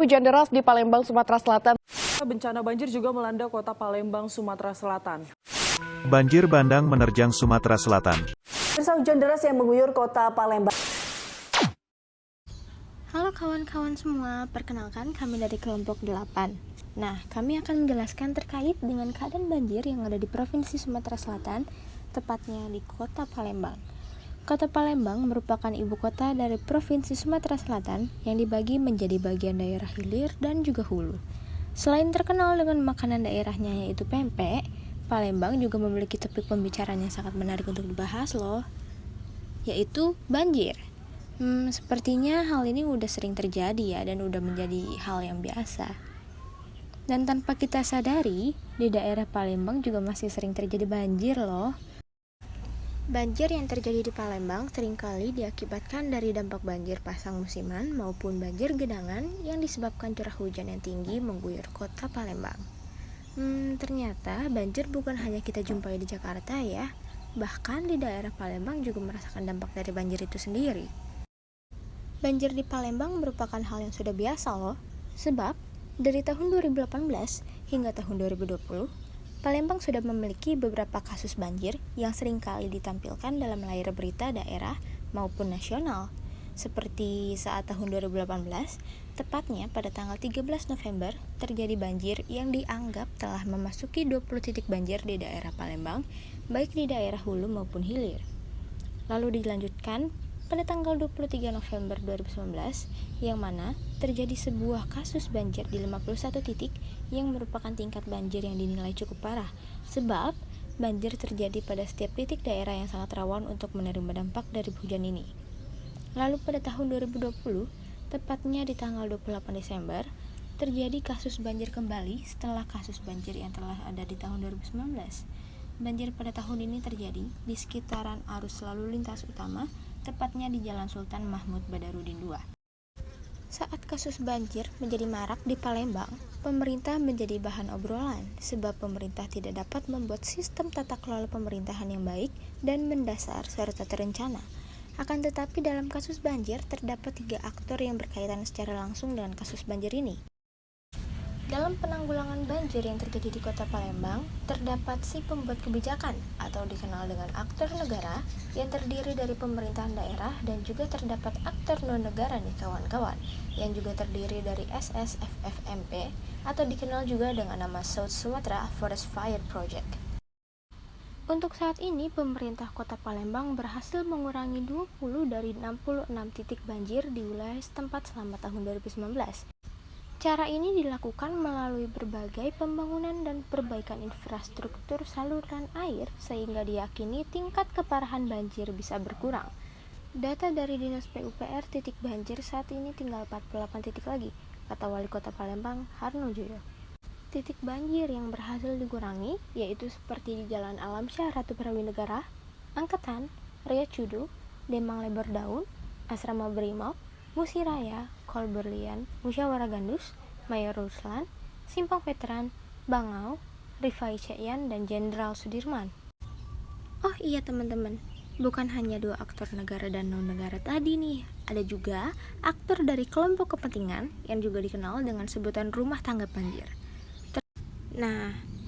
Hujan deras di Palembang, Sumatera Selatan. Bencana banjir juga melanda kota Palembang, Sumatera Selatan. Banjir bandang menerjang Sumatera Selatan. Hujan deras yang mengguyur kota Palembang. Halo kawan-kawan semua, perkenalkan kami dari kelompok 8. Nah, kami akan menjelaskan terkait dengan keadaan banjir yang ada di Provinsi Sumatera Selatan, tepatnya di kota Palembang. Kota Palembang merupakan ibu kota dari Provinsi Sumatera Selatan yang dibagi menjadi bagian daerah hilir dan juga hulu. Selain terkenal dengan makanan daerahnya yaitu pempek, Palembang juga memiliki topik pembicaraan yang sangat menarik untuk dibahas loh, yaitu banjir. Sepertinya hal ini udah sering terjadi ya, dan udah menjadi hal yang biasa. Dan tanpa kita sadari, di daerah Palembang juga masih sering terjadi banjir loh. Banjir yang terjadi di Palembang seringkali diakibatkan dari dampak banjir pasang musiman maupun banjir genangan yang disebabkan curah hujan yang tinggi mengguyur kota Palembang. Ternyata banjir bukan hanya kita jumpai di Jakarta ya, bahkan di daerah Palembang juga merasakan dampak dari banjir itu sendiri. Banjir di Palembang merupakan hal yang sudah biasa loh, sebab dari tahun 2018 hingga tahun 2020, Palembang sudah memiliki beberapa kasus banjir yang seringkali ditampilkan dalam layar berita daerah maupun nasional. Seperti saat tahun 2018, tepatnya pada tanggal 13 November, terjadi banjir yang dianggap telah memasuki 20 titik banjir di daerah Palembang, baik di daerah hulu maupun hilir. Lalu dilanjutkan pada tanggal 23 November 2019, yang mana terjadi sebuah kasus banjir di 51 titik yang merupakan tingkat banjir yang dinilai cukup parah, sebab banjir terjadi pada setiap titik daerah yang sangat rawan untuk menerima dampak dari hujan ini. Lalu pada tahun 2020, tepatnya di tanggal 28 Desember, terjadi kasus banjir kembali setelah kasus banjir yang telah ada di tahun 2019. Banjir pada tahun ini terjadi di sekitaran arus lalu lintas utama, tepatnya di Jalan Sultan Mahmud Badarudin II. Saat kasus banjir menjadi marak di Palembang, pemerintah menjadi bahan obrolan sebab pemerintah tidak dapat membuat sistem tata kelola pemerintahan yang baik dan mendasar serta terencana. Akan tetapi dalam kasus banjir terdapat 3 aktor yang berkaitan secara langsung dengan kasus banjir ini. Dalam penanggulangan banjir yang terjadi di kota Palembang, terdapat si pembuat kebijakan atau dikenal dengan aktor negara yang terdiri dari pemerintahan daerah, dan juga terdapat aktor non-negara nih kawan-kawan yang juga terdiri dari SSFFMP atau dikenal juga dengan nama South Sumatra Forest Fire Project. Untuk saat ini, pemerintah kota Palembang berhasil mengurangi 20 dari 66 titik banjir di wilayah setempat selama tahun 2019. Cara ini dilakukan melalui berbagai pembangunan dan perbaikan infrastruktur saluran air sehingga diyakini tingkat keparahan banjir bisa berkurang. Data dari Dinas PUPR titik banjir saat ini tinggal 48 titik lagi, kata Wali Kota Palembang, Harnojoyo. Titik banjir yang berhasil dikurangi yaitu seperti di Jalan Alamsyah Ratu Prawinegara, Angketan, Ria Cudu, Demang Lebar Daun, Asrama Brimob, Musiraya, Kolberlian, Musyawarah Gandus, Mayor Ruslan, Simpang Veteran, Bangau, Rifai Cekyan, dan Jenderal Sudirman. Oh iya teman-teman, bukan hanya 2 aktor negara dan non-negara tadi nih, ada juga aktor dari kelompok kepentingan yang juga dikenal dengan sebutan rumah tangga banjir.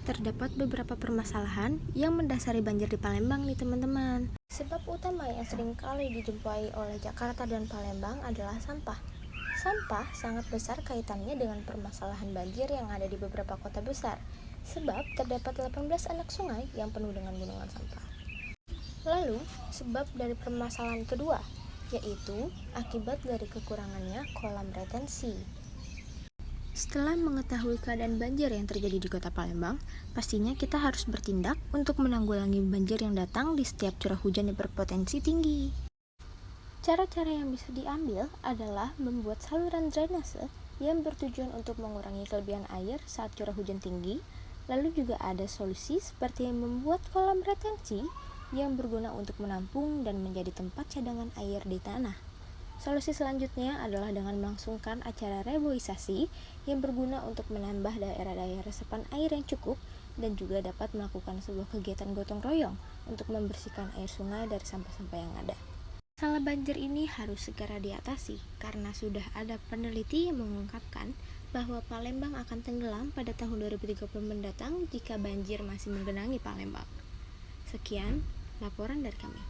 Terdapat beberapa permasalahan yang mendasari banjir di Palembang nih teman-teman. Sebab utama yang sering kali dijumpai oleh Jakarta dan Palembang adalah sampah. Sampah sangat besar kaitannya dengan permasalahan banjir yang ada di beberapa kota besar, sebab terdapat 18 anak sungai yang penuh dengan gunungan sampah. Lalu, sebab dari permasalahan kedua, yaitu akibat dari kekurangannya kolam retensi. Setelah mengetahui keadaan banjir yang terjadi di kota Palembang, pastinya kita harus bertindak untuk menanggulangi banjir yang datang di setiap curah hujan yang berpotensi tinggi. Cara-cara yang bisa diambil adalah membuat saluran drainase yang bertujuan untuk mengurangi kelebihan air saat curah hujan tinggi. Lalu juga ada solusi seperti membuat kolam retensi yang berguna untuk menampung dan menjadi tempat cadangan air di tanah. Solusi selanjutnya adalah dengan melangsungkan acara reboisasi yang berguna untuk menambah daerah-daerah resapan air yang cukup, dan juga dapat melakukan sebuah kegiatan gotong royong untuk membersihkan air sungai dari sampah-sampah yang ada. Masalah banjir ini harus segera diatasi karena sudah ada peneliti yang mengungkapkan bahwa Palembang akan tenggelam pada tahun 2030 mendatang jika banjir masih menggenangi Palembang. Sekian laporan dari kami.